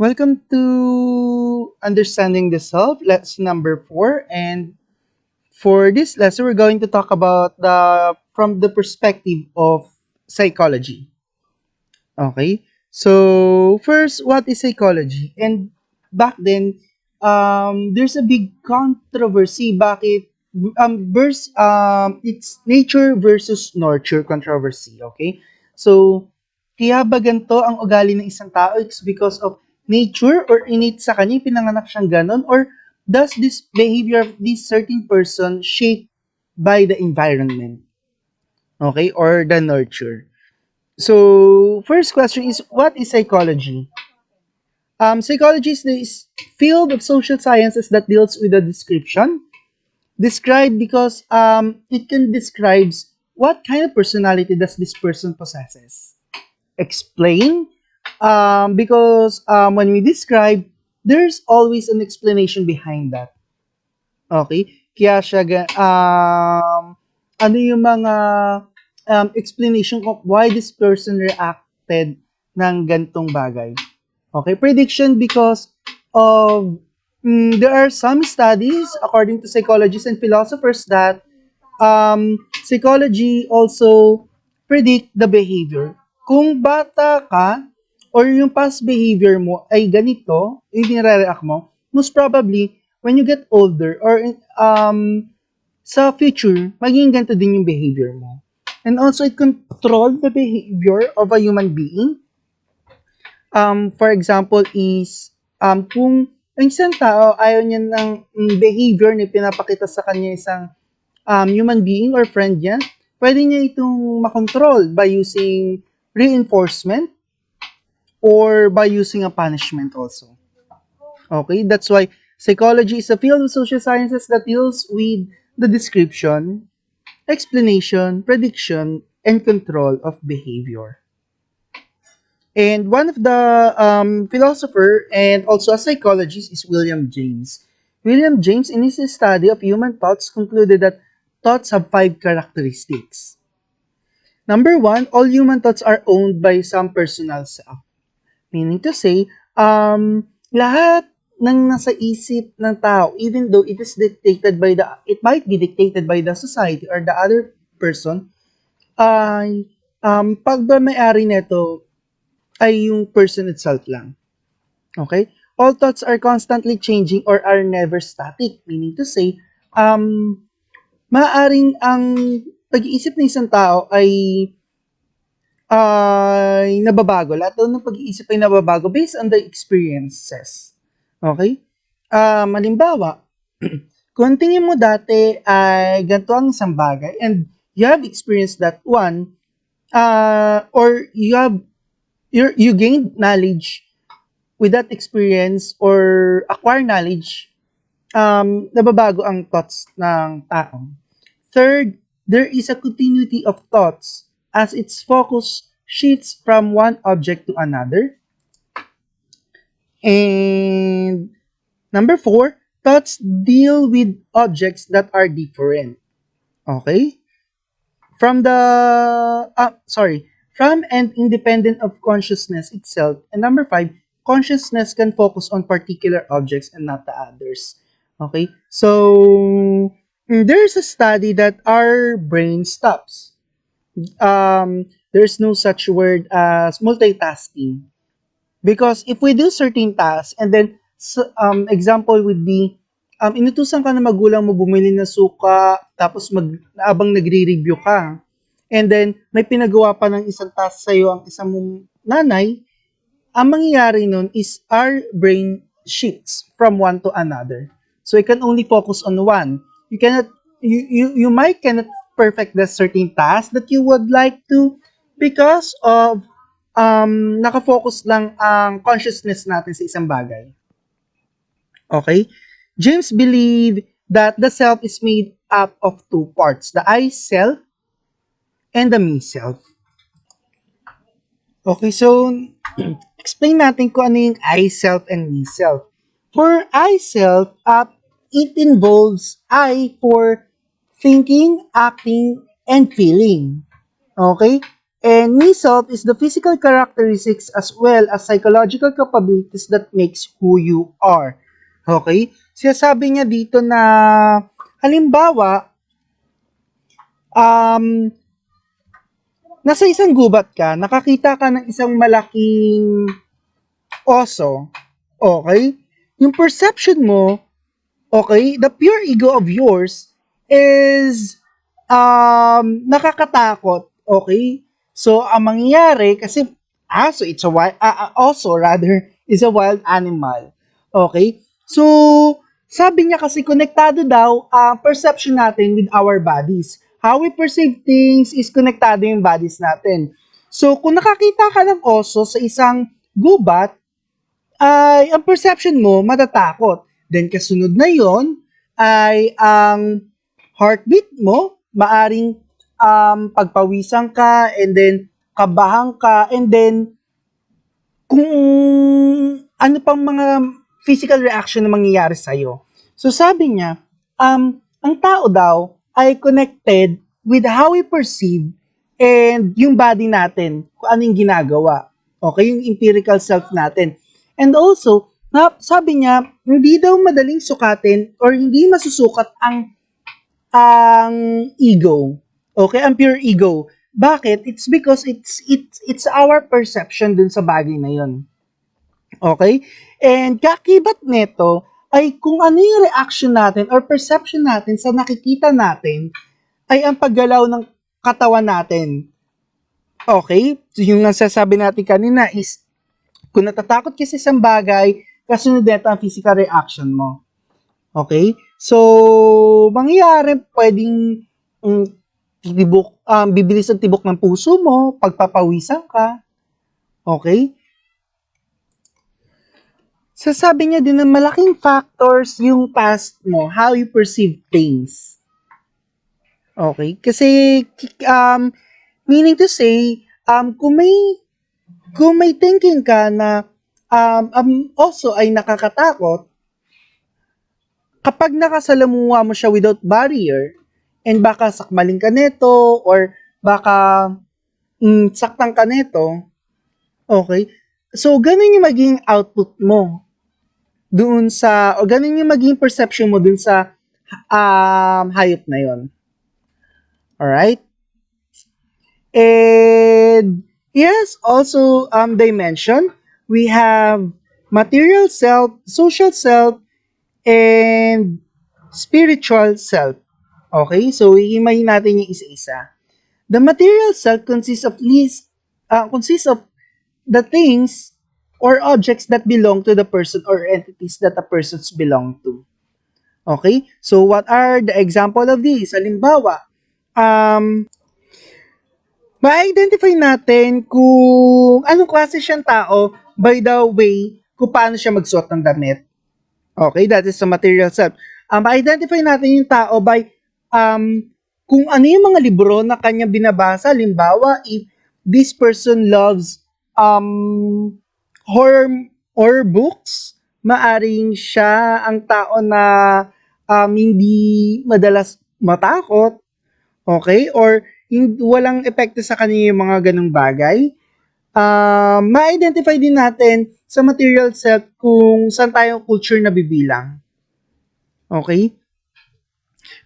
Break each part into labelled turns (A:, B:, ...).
A: Welcome to Understanding the Self, lesson number 4. And for this lesson, we're going to talk about from the perspective of psychology. Okay? So, first, what is psychology? And back then, there's a big controversy. Bakit? It's nature versus nurture controversy. Okay? So, kaya ba ganito ang ugali ng isang tao? It's because of nature or innate sa kanya, pinanganak siyang ganon? Or does this behavior of this certain person shaped by the environment? Okay? Or the nurture? So, first question is, what is psychology? Psychology is the field of social sciences that deals with the description. Describe because it can describes what kind of personality does this person possesses. Explain because when we describe, there's always an explanation behind that. Okay? Kaya siya, ano yung mga explanation of why this person reacted ng gantong bagay. Okay? Prediction because of, there are some studies, according to psychologists and philosophers, that psychology also predict the behavior. Kung bata ka, or yung past behavior mo ay ganito, yung nire-react mo, most probably, when you get older, or sa future, magiging ganito din yung behavior mo. And also, it control the behavior of a human being. For example, is, kung ang isang tao, ayaw niya ng behavior na pinapakita sa kanya isang human being or friend niya, pwede niya itong makontrol by using reinforcement or by using a punishment also. Okay, that's why psychology is a field of social sciences that deals with the description, explanation, prediction, and control of behavior. And one of the philosopher and also a psychologist is William James. William James, in his study of human thoughts, concluded that thoughts have 5 characteristics. Number 1, all human thoughts are owned by some personal self. Meaning to say, lahat ng nasa isip ng tao, even though it might be dictated by the society or the other person, ay, pag ba may-ari nito, ay yung person itself lang. Okay? All thoughts are constantly changing or are never static. Meaning to say, maaaring ang pag-iisip ng isang tao ay nababago. Lahat daw ng pag-iisip ay nababago based on the experiences. Okay? Halimbawa, kung tingin mo dati ay ganito ang isang bagay and you have experienced that one, or you gained knowledge with that experience or acquire knowledge, nababago ang thoughts ng tao. Third, there is a continuity of thoughts as its focus shifts from one object to another. And number 4, thoughts deal with objects that are different. Okay? From and independent of consciousness itself. And number 5, consciousness can focus on particular objects and not the others. Okay? So, there's a study that our brain stops. There's no such word as multitasking. Because if we do certain tasks, and then, example would be, inutusan ka na magulang mo bumili ng suka, tapos habang nagre-review ka, and then, may pinagawa pa ng isang task sa'yo ang isang mong nanay, ang mangyayari nun is our brain shifts from one to another. So, you can only focus on one. You might cannot perfect the certain task that you would like to because of nakafocus lang ang consciousness natin sa isang bagay. Okay? James believed that the self is made up of 2 parts, the I self and the me self. Okay, so explain natin kung ano yung I self and me self. For I self, it involves I for thinking, acting, and feeling. Okay? And me self is the physical characteristics as well as psychological capabilities that makes who you are. Okay? Sinasabi niya dito na halimbawa, um, nasa isang gubat ka, nakakita ka ng isang malaking oso. Okay? Yung perception mo, okay, the pure ego of yours is nakakatakot. Okay? So, ang mangyayari, kasi aso, it's a wild, also rather, is a wild animal. Okay? So, sabi niya kasi konektado daw ang perception natin with our bodies. How we perceive things is konektado yung bodies natin. So, kung nakakita ka ng oso sa isang gubat, ay ang perception mo matatakot. Then kasunod na yon ay ang heartbeat mo, maaring pagpawisan ka, and then kabahan ka, and then kung ano pang mga physical reaction na mangyayari sa'yo. So sabi niya, ang tao daw ay connected with how we perceive and yung body natin, kung ano yung ginagawa. Okay, yung empirical self natin. And also, sabi niya, hindi daw madaling sukatin or hindi masusukat ang ego. Okay, ang pure ego. Bakit? It's because it's our perception dun sa bagay na yon. Okay? And kakibat nito ay kung ano yung reaction natin or perception natin sa nakikita natin ay ang paggalaw ng katawan natin. Okay? So, yung nasasabi natin kanina is kung natatakot ka sa isang bagay, kasunod nito ang physical reaction mo. Okay? So, mangyayari, pwedeng bibilis ang tibok ng puso mo, pagpapawisan ka. Okay? Sasabi niya din na malaking factors yung past mo, how you perceive things. Okay? Kasi, meaning to say, kung may thinking ka na also ay nakakatakot, kapag nakasalamuha mo siya without barrier, and baka sakmaling ka neto, or baka saktan ka neto, okay? So, ganun yung maging output mo doon sa, o ganun yung maging perception mo doon sa hayop na yon. Alright? And yes, also dimension, we have material self, social self, and spiritual self. Okay? So, ihimayin natin yung isa-isa. The material self consists of the things or objects that belong to the person or entities that the persons belong to. Okay? So, what are the example of these? Halimbawa, ma-identify natin kung anong klase siyang tao by the way kung paano siya magsuot ng damit. Okay, that is the material self. Ma-identify natin yung tao by kung ano yung mga libro na kanya binabasa. Halimbawa, if this person loves horror books, maaring siya ang tao na hindi madalas matakot, okay? Or walang epekto sa kanya yung mga ganong bagay. Ma-identify din natin sa material self kung saan tayong culture na bibilang. Okay?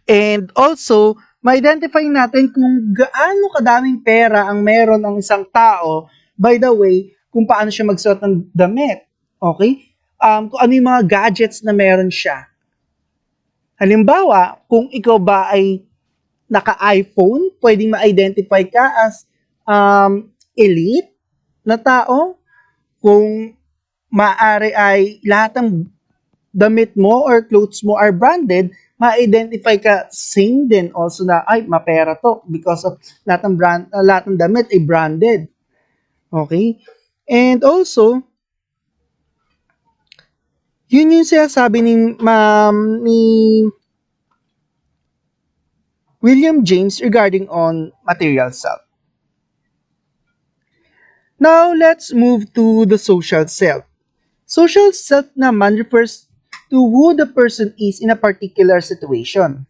A: And also, ma-identify natin kung gaano kadaming pera ang meron ng isang tao, by the way, kung paano siya magsuot ng damit. Okay? Kung ano yung mga gadgets na meron siya. Halimbawa, kung ikaw ba ay naka-iPhone, pwedeng ma-identify ka as elite na tao. Kung maaari ay lahat ng damit mo or clothes mo are branded, ma-identify ka same din also na ay mapera to because of lahat ng damit ay branded. Okay? And also, yun yung sinasabi ni William James regarding on material self. Now, let's move to the social self. Social self naman refers to who the person is in a particular situation.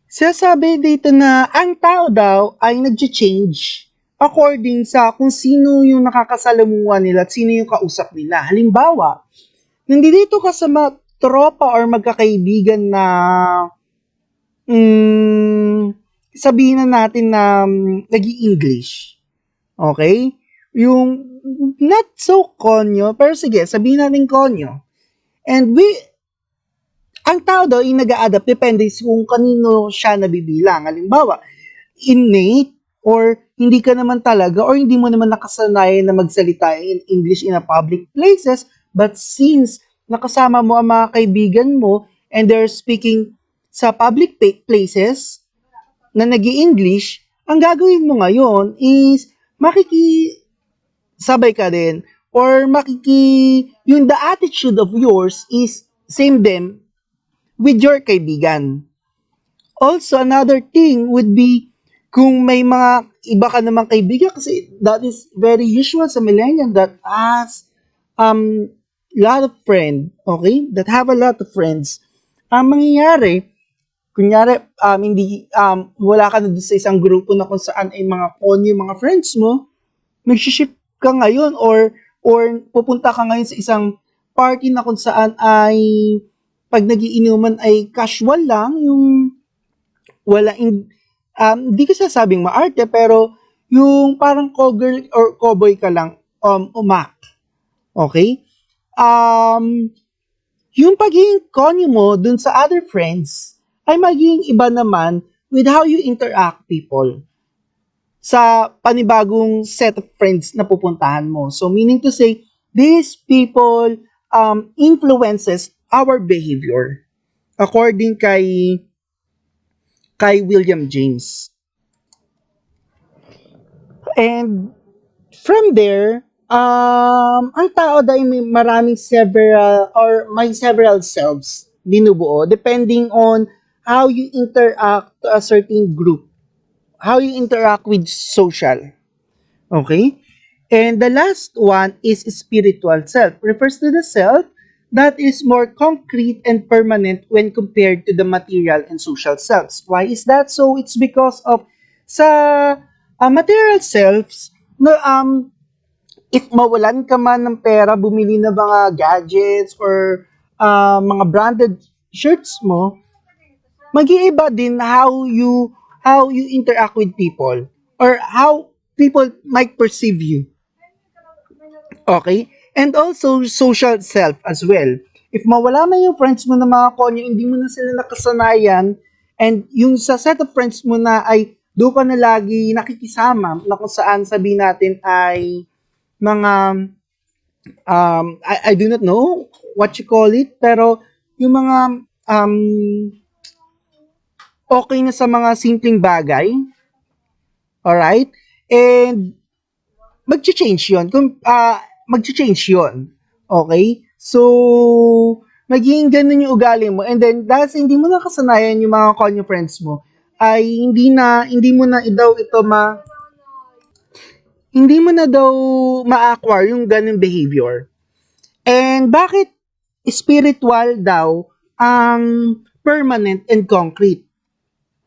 A: Sinasabi dito na ang tao daw ay nag-change according sa kung sino yung nakakasalamuha nila at sino yung kausap nila. Halimbawa, nandito ka sa tropa or magkakaibigan na mm, sabihin na natin na nag-i-English. Okay? Yung not so konyo, pero sige, sabihin natin konyo. And ang tao daw ay nag-a-adapt depende kung kanino siya nabibilang. Halimbawa, innate or hindi ka naman talaga or hindi mo naman nakasanayan na magsalita in English in a public places, but since nakasama mo ang mga kaibigan mo and they're speaking sa public places na nag english ang gagawin mo ngayon is sabay ka din or yung the attitude of yours is same them with your kaibigan. Also, another thing would be kung may mga iba ka namang kaibigan kasi that is very usual sa millennial that has lot of friends, okay? That have a lot of friends. Ang mangyayari, kunyari, hindi, wala ka na doon sa isang grupo na kung saan ay mga konyo mga friends mo, mag-shift ka ngayon or pupunta ka ngayon sa isang party na kung saan ay pag nagiinuman ay casual lang, yung wala in di ko sasabing maarte pero yung parang cowgirl or cowboy ka lang umak. Okay? Um yung pagiging konyo mo dun sa other friends ay magiging iba naman with how you interact people sa panibagong set of friends na pupuntahan mo. So meaning to say, these people influences our behavior according kay William James. And from there, ang tao dahil may maraming several or may several selves binubuo depending on how you interact to a certain group, how you interact with social. Okay? And the last one is spiritual self. Refers to the self that is more concrete and permanent when compared to the material and social selves. Why is that? So it's because of sa material selves no, if mawalan ka man ng pera, bumili na mga gadgets or mga branded shirts mo, mag-iiba din how you interact with people or how people might perceive you. Okay? And also social self as well. If mawala man yung friends mo na mga konyo, hindi mo na sila nakasanayan and yung sa set of friends mo na ay doon ka na lagi nakikisama na kung saan sabihin natin ay mga I do not know what you call it pero yung mga um, okay na sa mga simpleng bagay, alright? And mag-change yun. Mag-change yun. Okay? So, magiging ganun yung ugali mo. And then, dahil sa hindi mo nakasanayan yung mga konyo friends mo, ay hindi mo na daw ito hindi mo na daw ma-acquire yung ganung behavior. And bakit spiritual daw ang permanent and concrete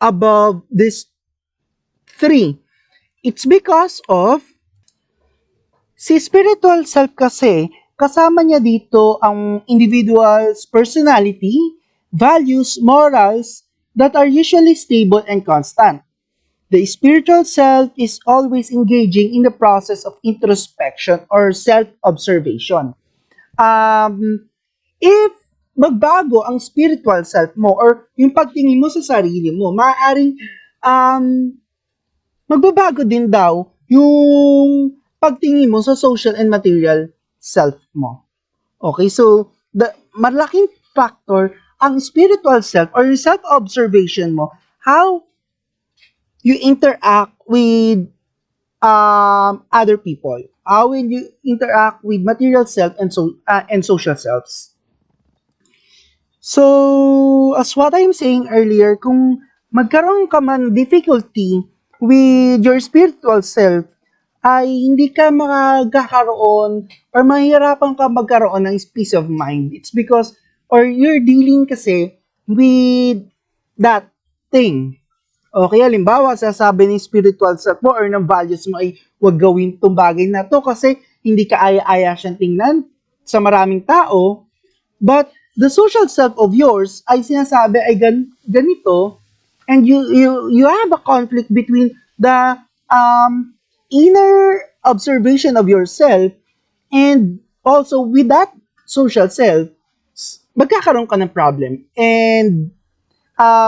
A: above these three? It's because of si spiritual self kasi, kasama niya dito ang individual's personality, values, morals that are usually stable and constant. The spiritual self is always engaging in the process of introspection or self-observation. If magbago ang spiritual self mo or yung pagtingin mo sa sarili mo, maaaring um, magbabago din daw yung pagtingin mo sa social and material self mo. Okay, so the malaking factor ang spiritual self or yung self-observation mo, how you interact with other people, how will you interact with material self and social selves. So, as what I'm saying earlier, kung magkaroon ka man difficulty with your spiritual self, ay hindi ka magkakaroon or mahihirapan ka magkaroon ng peace of mind. It's because, or you're dealing kasi with that thing. Okay, halimbawa, sasabi ng spiritual self mo or ng values mo ay huwag gawin tong bagay na to kasi hindi ka aya-aya siyang tingnan sa maraming tao. But the social self of yours ay sinasabi ay ganito, and you have a conflict between the inner observation of yourself and also with that social self, magkakaroon ka ng problem. And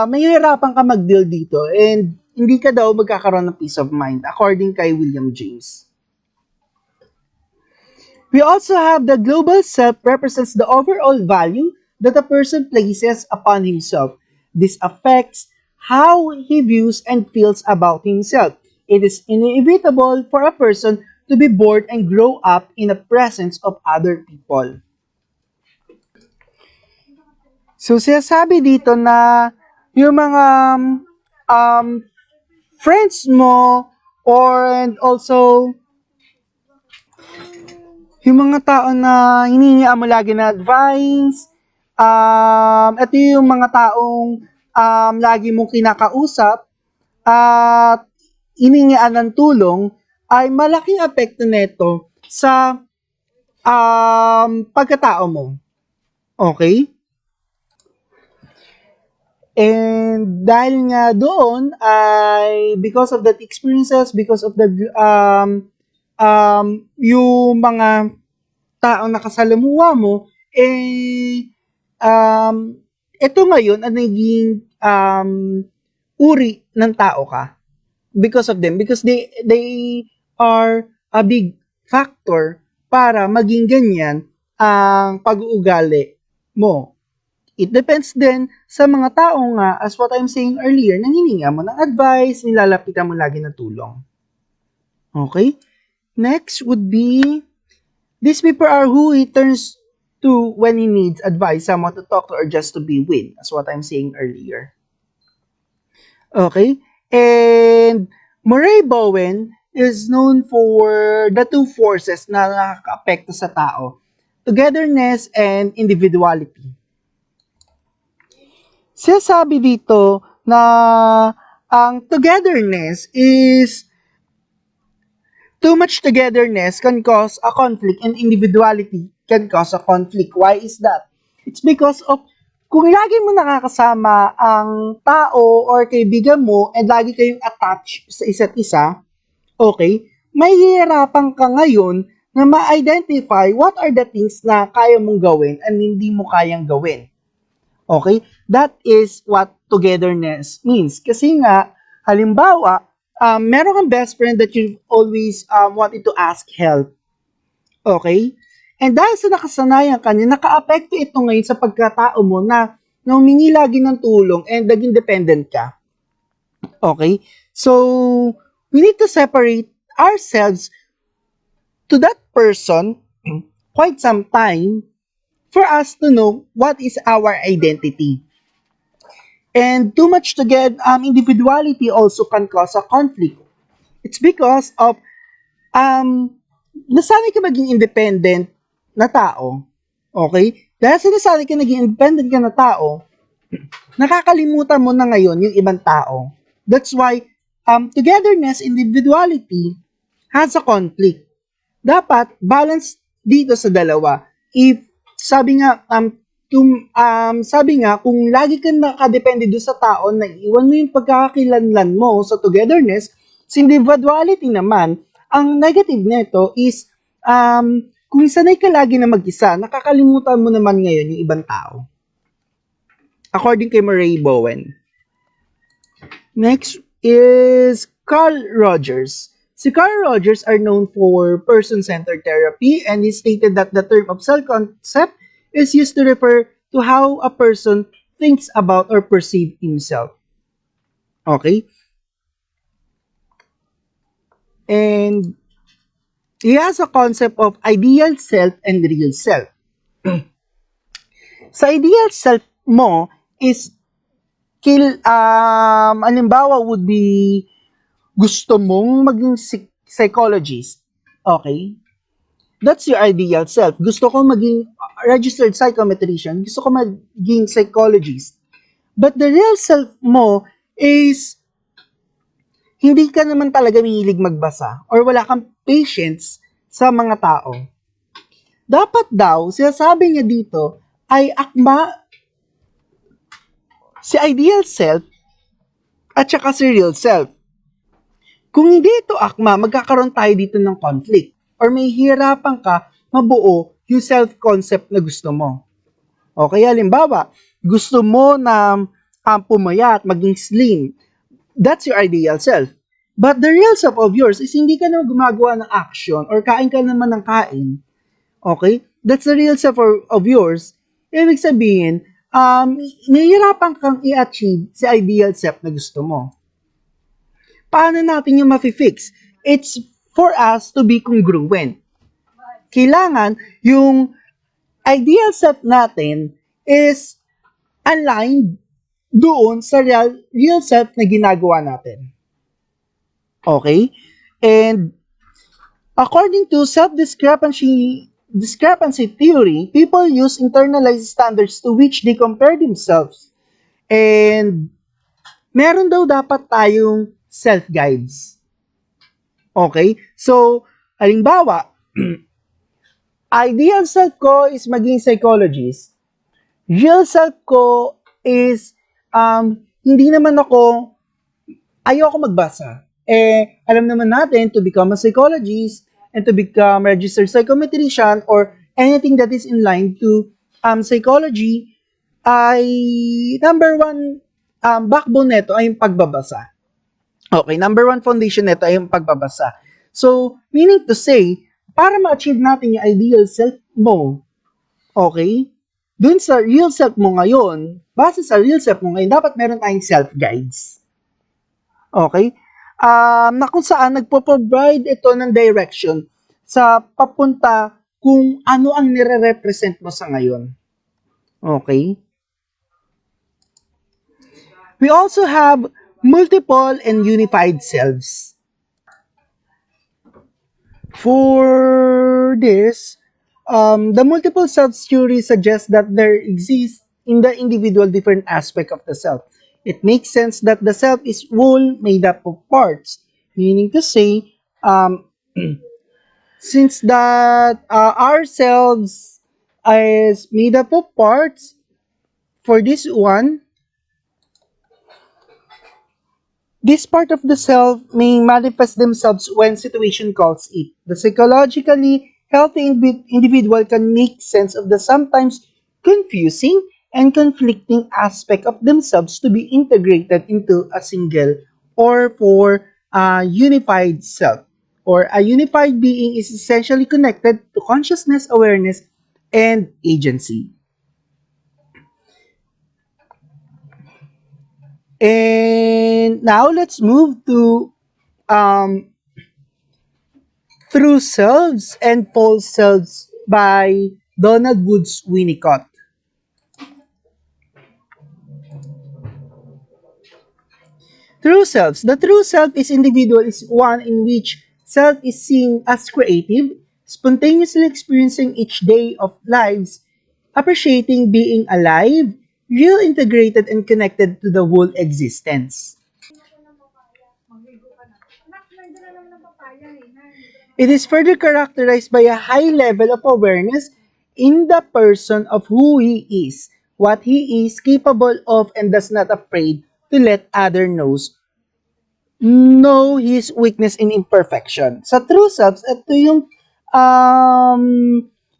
A: mahihirapan ka mag-deal dito and hindi ka daw magkakaroon ng peace of mind according kay William James. We also have the global self represents the overall value that a person places upon himself. This affects how he views and feels about himself. It is inevitable for a person to be born and grow up in the presence of other people. So, sinasabi dito na yung mga um, friends mo or and also yung mga tao na hiningian mo lagi na advice, ito yung mga taong lagi mong kinakausap at hiningian ng tulong, ay malaking apekto nito sa pagkatao mo. Okay? And dahil nga doon ay because of that experiences, because of the yung mga taong nakasalamuha mo, eh, ito ngayon ang naging uri ng tao ka because of them, because they are a big factor para maging ganyan ang pag-uugali mo. It depends din sa mga tao nga, as what I'm saying earlier, nangininga mo ng advice, nilalapitan mo lagi ng tulong. Okay? Next would be, these people are who he turns to when he needs advice, someone to talk to or just to be with, as what I'm saying earlier. Okay? And Murray Bowen is known for the two forces na nakaka-apekto sa tao, togetherness and individuality. Sinasabi dito na ang togetherness is too much togetherness can cause a conflict and individuality can cause a conflict. Why is that? It's because of kung lagi mo nakakasama ang tao or kaibigan mo and lagi kayong attached sa isa't isa, okay, mahihirapan ka ngayon na ma-identify what are the things na kaya mong gawin and hindi mo kayang gawin. Okay? That is what togetherness means. Kasi nga, halimbawa, meron kang best friend that you always wanted to ask help. Okay? And dahil sa nakasanayan ka niya, naka-apekto ito ngayon sa pagkatao mo na humingi lagi ng tulong and naging dependent ka. Okay? So, we need to separate ourselves to that person quite some time for us to know what is our identity. And too much to get individuality also can cause a conflict. It's because of nasanay ka maging independent na tao. Okay? Dahil sa nasanay ka naging independent ka na tao, nakakalimutan mo na ngayon yung ibang tao. That's why togetherness, individuality has a conflict. Dapat balance dito sa dalawa. If sabi nga sabi nga kung lagi kang nakadepende doon sa tao na iwan mo yung pagkakakilanlan mo sa togetherness, sa individuality naman, ang negative nito is kung sanay ka lagi na mag-isa, nakakalimutan mo naman ngayon yung ibang tao. According kay Murray Bowen. Next is Carl Rogers. Si Carl Rogers are known for person-centered therapy, and he stated that the term of self-concept is used to refer to how a person thinks about or perceive himself. Okay? And he has a concept of ideal self and real self. Sa ideal self mo is halimbawa would be gusto mong maging psychologist. Okay? That's your ideal self. Gusto ko maging registered psychometrician. Gusto ko maging psychologist. But the real self mo is hindi ka naman talaga mahilig magbasa or wala kang patience sa mga tao. Dapat daw, sinasabi niya dito, ay akma si ideal self at saka si real self. Kung hindi ito akma, magkakaroon tayo dito ng conflict or may hirapan ka mabuo yung self-concept na gusto mo. O kaya halimbawa, gusto mo na pumayat, maging slim. That's your ideal self. But the real self of yours is hindi ka na gumagawa ng action or kain ka naman ng kain. Okay? That's the real self of yours. Ibig sabihin, nahihirapan kang i-achieve si ideal self na gusto mo. Paano natin yung ma-fix? It's for us to be congruent. Kailangan yung ideal self natin is aligned doon sa real self na ginagawa natin. Okay? And according to self-discrepancy theory, people use internalized standards to which they compare themselves. And meron daw dapat tayong self-guides. Okay? So, halimbawa, ideal self ko is maging psychologist. Real self ko is hindi naman ako ayoko magbasa. Alam naman natin to become a psychologist and to become registered psychometrician or anything that is in line to psychology ay number one backbone nito ay yung pagbabasa. Okay, number one foundation nito ay yung pagbabasa. So, meaning to say, para ma-achieve natin yung ideal self mo, okay, dun sa real self mo ngayon, base sa real self mo ngayon, dapat meron tayong self-guides. Okay? Na kung saan nagpo-provide ito ng direction sa papunta kung ano ang nire-represent mo sa ngayon. Okay? We also have multiple and unified selves. For this, the multiple selves theory suggests that there exists in the individual different aspect of the self. It makes sense that the self is whole made up of parts, meaning to say, since that ourselves is made up of parts, for this one, this part of the self may manifest themselves when situation calls it. The psychologically healthy individual can make sense of the sometimes confusing and conflicting aspect of themselves to be integrated into a single or for a unified self. Or a unified being is essentially connected to consciousness, awareness, and agency. And now let's move to um, True Selves and False Selves by Donald Woods Winnicott. True Selves. The true self is individual is one in which self is seen as creative, spontaneously experiencing each day of lives, appreciating being alive, real integrated and connected to the whole existence. It is further characterized by a high level of awareness in the person of who he is, what he is capable of, and does not afraid to let other know his weakness and imperfection. Sa true selves, ito yung um,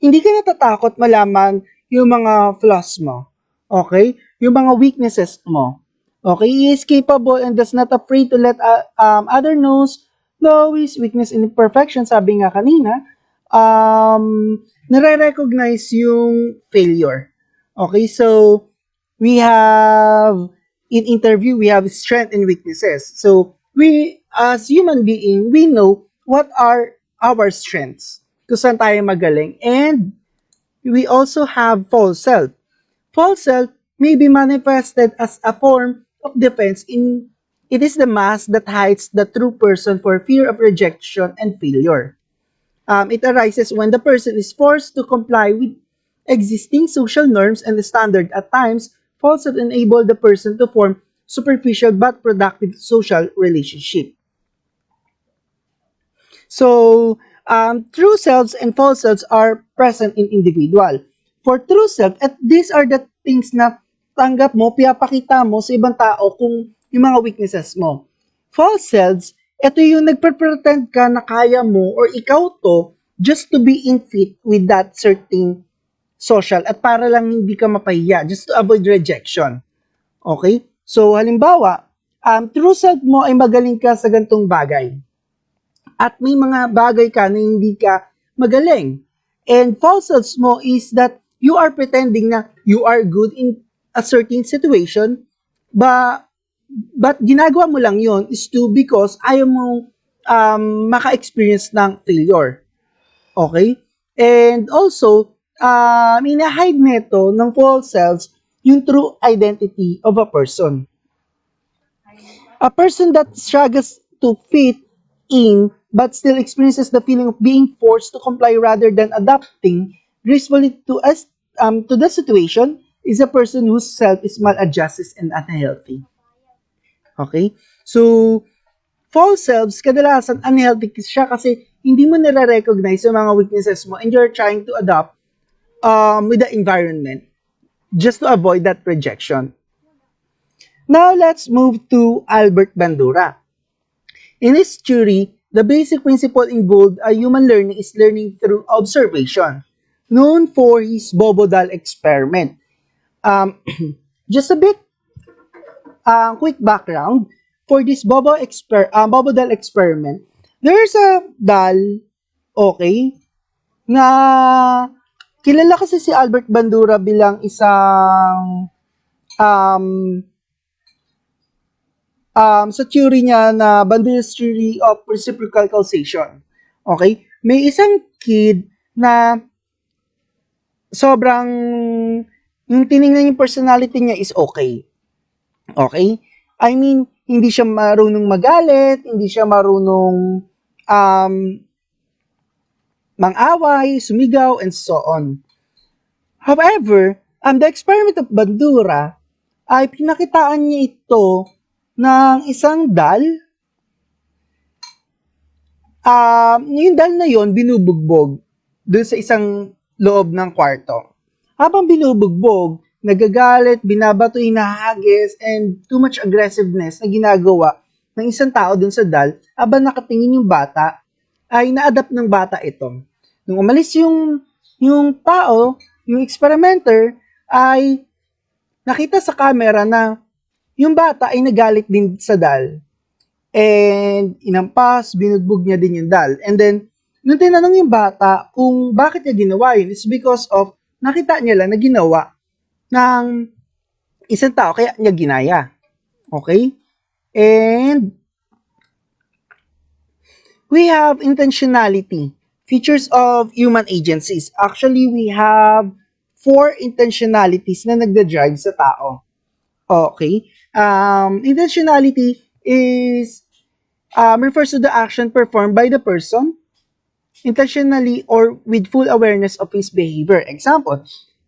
A: hindi ka natatakot malaman yung mga flaws mo. Okay? Yung mga weaknesses mo. Okay? He is capable and does not afraid to let other know his weakness and imperfection. Sabi nga kanina, nare-recognize yung failure. Okay? So, we have in interview we have strength and weaknesses. So we as human being we know what are our strengths, kung saan tayo magaling, and we also have false self. False self may be manifested as a form of defense in it is the mask that hides the true person for fear of rejection and failure. It arises when the person is forced to comply with existing social norms and standards. At times, falsehood enable the person to form superficial but productive social relationship. So, true selves and false selves are present in individual. For true self, at these are the things na tanggap mo, pinapakita mo sa ibang tao kung yung mga weaknesses mo. False selves, ito yung nagpre-pretend ka na kaya mo or ikaw to just to be in fit with that certain social at para lang hindi ka mapahiya, just to avoid rejection. Okay? So, halimbawa, true self mo ay magaling ka sa gantong bagay at may mga bagay ka na hindi ka magaling. And false self mo is that you are pretending na you are good in a certain situation, but ginagawa mo lang yon is to because ayaw mo maka-experience ng failure. Okay? And also, ina-hide nito ng false selves yung true identity of a person. A person that struggles to fit in but still experiences the feeling of being forced to comply rather than adapting gracefully to the situation is a person whose self is maladjusted and unhealthy. Okay? So, false selves, kadalasan unhealthy siya kasi hindi mo nare-recognize yung mga weaknesses mo and you're trying to adapt with the environment just to avoid that rejection. Now, let's move to Albert Bandura. In his theory, the basic principle involved in human learning is learning through observation, known for his Bobodal experiment. Um, just a bit quick background for this Bobodal experiment. There's a dal, okay, na kilala kasi si Albert Bandura bilang isang um, sa theory niya na Bandura's theory of reciprocal causation. Okay? May isang kid na sobrang yung tiningnan yung personality niya is okay. Okay? I mean, hindi siya marunong magalit, hindi siya marunong um, mang-away, sumigaw, and so on. However, the experiment of Bandura ay pinakitaan niya ito ng isang dal. Yung dal na yon binubugbog doon sa isang loob ng kwarto. Habang binubugbog, nagagalit, binabato, hinahagis, and too much aggressiveness na ginagawa ng isang tao doon sa dal, habang nakatingin yung bata, ay na-adapt ng bata ito. Nung umalis yung tao, yung experimenter, ay nakita sa camera na yung bata ay nagalit din sa dal. And inampas, binugbog niya din yung dal. And then, nung tinanong yung bata kung bakit niya ginawa yun, it's because of nakita niya lang na ginawa ng isang tao, kaya niya ginaya. Okay? And we have intentionality, features of human agencies. Actually, we have 4 intentionalities na nagda-drive sa tao. Okay? Intentionality is refers to the action performed by the person intentionally or with full awareness of his behavior. Example,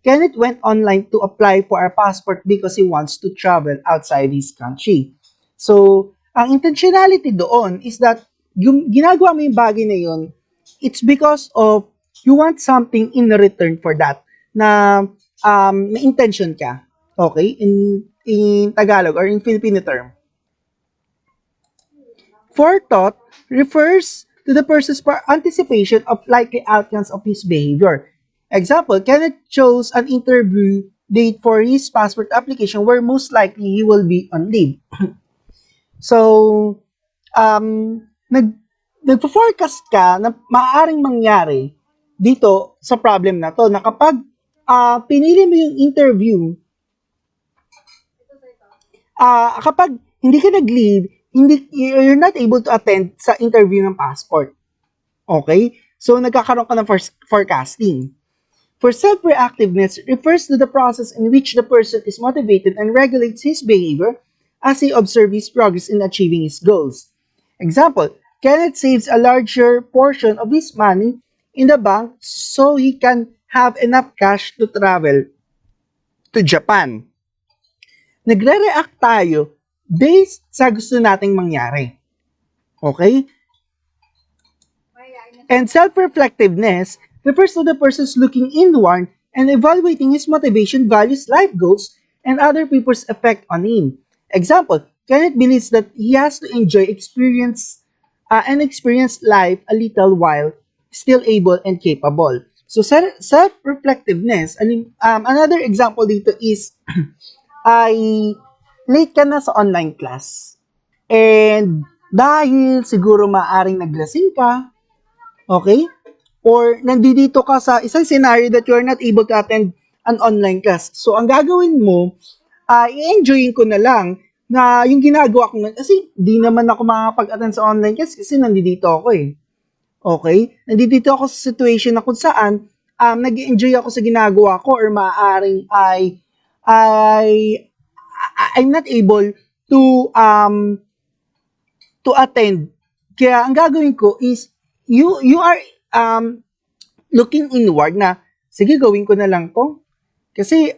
A: Kenneth went online to apply for a passport because he wants to travel outside his country. So, ang intentionality doon is that yung ginagawa mo yung bagay na yun, it's because of you want something in return for that na may intention ka. Okay? In Tagalog or in Filipino term. Forethought refers to the person's anticipation of likely outcomes of his behavior. Example, Kenneth chose an interview date for his passport application where most likely he will be on leave. So, nagpo-forecast ka na maaaring mangyari dito sa problem na to na kapag pinili mo yung interview, kapag hindi ka nag-leave, you're not able to attend sa interview ng passport. Okay? So, nagkakaroon ka ng forecasting. For self-reactiveness refers to the process in which the person is motivated and regulates his behavior as he observes his progress in achieving his goals. Example, Kenneth saves a larger portion of his money in the bank so he can have enough cash to travel to Japan. Nagre-react tayo based sa gusto nating mangyari. Okay? And self-reflectiveness refers to the person's looking inward and evaluating his motivation, values, life goals, and other people's effect on him. Example, Kenneth believes that he has to enjoy and experience life a little while still able and capable. So self-reflectiveness, another example dito is ay late ka na sa online class. And dahil siguro maaring naglasing ka, okay? Or nandito ka sa isang scenario that you are not able to attend an online class. So, ang gagawin mo, i-enjoyin ko na lang na yung ginagawa ko kasi di naman ako makakapag-attend sa online class kasi nandito ako eh. Okay? Nandito ako sa situation na kung saan nag-enjoy ako sa ginagawa ko or maaaring ay I'm not able to attend. Kaya ang gagawin ko is you are looking inward na sige gawin ko na lang to. Kasi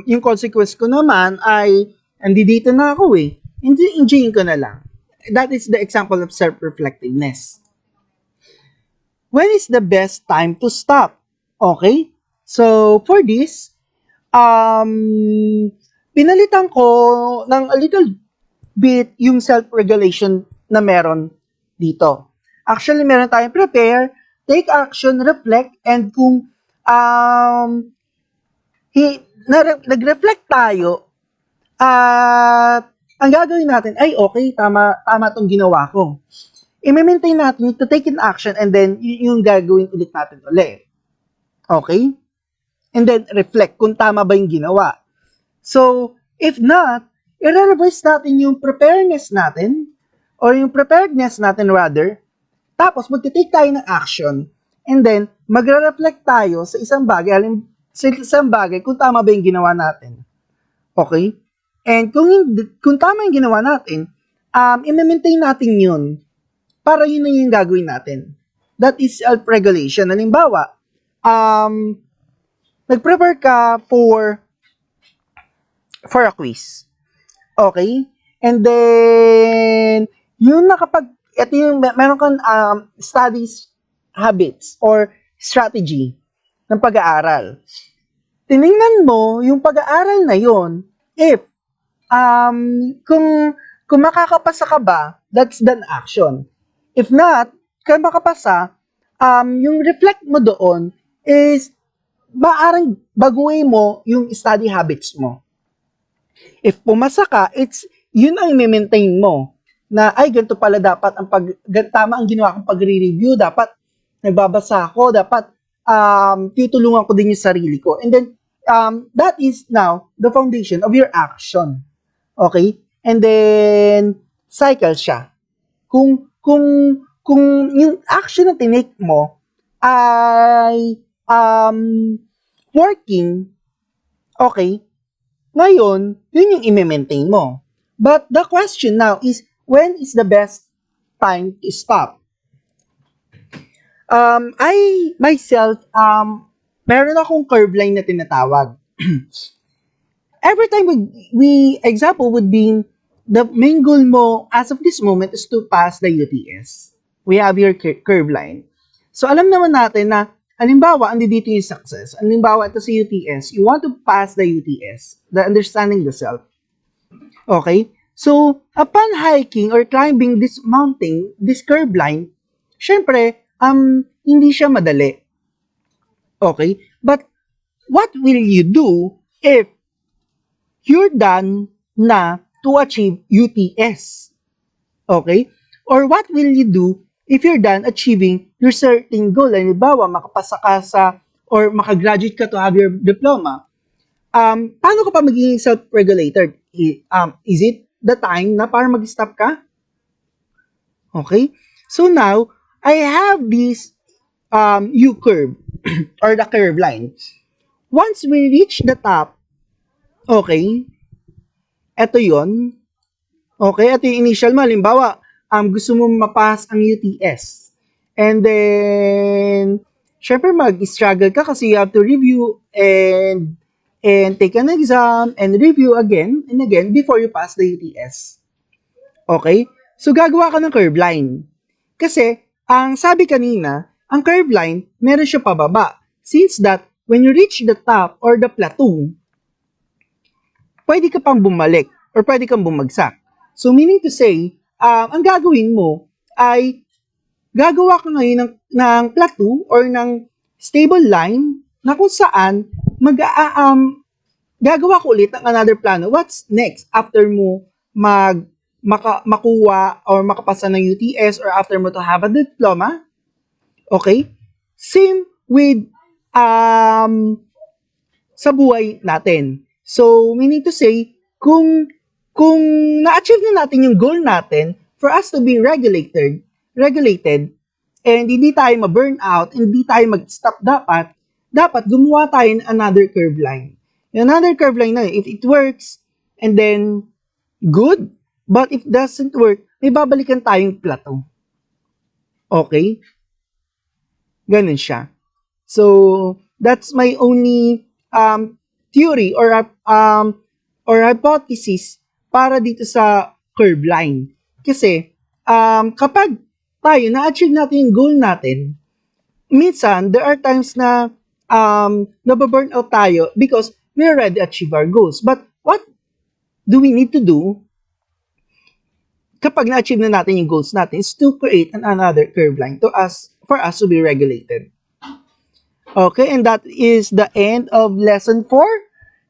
A: yung consequence ko naman ay andito na ako eh. Enjoying ko na lang. That is the example of self-reflectiveness. When is the best time to stop? Okay? So, for this, pinalitan ko ng a little bit yung self-regulation na meron dito. Actually, meron tayong prepare, take action, reflect, and kung nag-reflect tayo at ang gagawin natin ay okay, tama tong ginawa ko. I-maintain natin to take in action and then yung gagawin ulit natin ulit. Okay? And then reflect kung tama ba yung ginawa. So, if not, i-reverse natin yung preparedness natin rather, tapos magte-take tayo ng action and then magre-reflect tayo sa isang bagay kung tama ba yung ginawa natin. Okay? And kung tama yung ginawa natin, i-maintain natin yun para yun na yung gagawin natin. That is self-regulation. Halimbawa, nag-prepare ka for a quiz. Okay? And then, ito yung, meron kang studies habits or strategy ng pag-aaral. Tinignan mo yung pag-aaral na yon if kung makakapasa ka ba, that's the action. If not, kung makapasa, yung reflect mo doon is maaaring baguhin mo yung study habits mo. If pumasa ka, yun ang i-maintain mo na ay ganito pala dapat tama ang ginawa kong pagre-review, dapat nagbabasa ako, dapat tutulungan ko din yung sarili ko. And then that is now the foundation of your action. Okay? And then cycle siya. Kung yung action na tinake mo ay working, okay, ngayon, yun yung i-maintain mo. But the question now is, when is the best time to stop? I, myself, meron akong curve line na tinatawag. Every time example would be, the main goal mo as of this moment is to pass the UTS. We have your curve line. So, alam naman natin na halimbawa, andito yung success. Halimbawa, ito sa UTS. You want to pass the UTS, the understanding the self. Okay? So, upon hiking or climbing this mountain, this curve line, syempre, hindi siya madali. Okay? But, what will you do if you're done na to achieve UTS? Okay? Or what will you do if you're done achieving your certain goal? Halimbawa, makapasa ka or makagraduate ka to have your diploma. Paano ka pa magiging self-regulated? Is it the time na para mag-stop ka? Okay? So now, I have this U-curve or the curve line. Once we reach the top, okay, eto yon. Okay, ito yung initial mo. Halimbawa, gusto mo mapass ang UTS. And then, syempre mag-struggle ka kasi you have to review and take an exam and review again and again before you pass the UTS. Okay? So, gagawa ka ng curve line. Kasi, ang sabi kanina, Ang curve line, meron siya pababa. Since that, when you reach the top or the plateau, pwede ka pang bumalik or pwede kang bumagsak. So meaning to say, ang gagawin mo ay gagawa ka ngayon ng plateau or ng stable line na kung saan gagawa ko ulit ng another plano. What's next after mo makuha or makapasa ng UTS or after mo to have a diploma? Okay? Same with um, sa buhay natin. So, meaning to say, kung na-achieve na natin yung goal natin for us to be regulated, and hindi tayo ma-burn out, hindi tayo mag-stop dapat gumawa tayo ng another curve line. Yung another curve line na yun, if it works, and then, good. But if doesn't work, may babalikan tayong plateau. Okay? Ganun siya. So that's my only theory or hypothesis para dito sa curve line. Kasi kapag tayo na-achieve natin yung goal natin, minsan there are times na nababurn out tayo because we already achieve our goals. But what do we need to do kapag na-achieve na natin yung goals natin is to create another curve line for us to be regulated. Okay, and that is the end of lesson 4.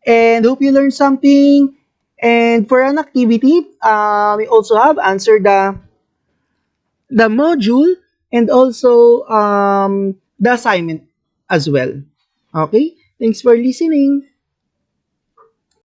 A: And hope you learned something. And for an activity, we also have answered the module and also the assignment as well. Okay, thanks for listening.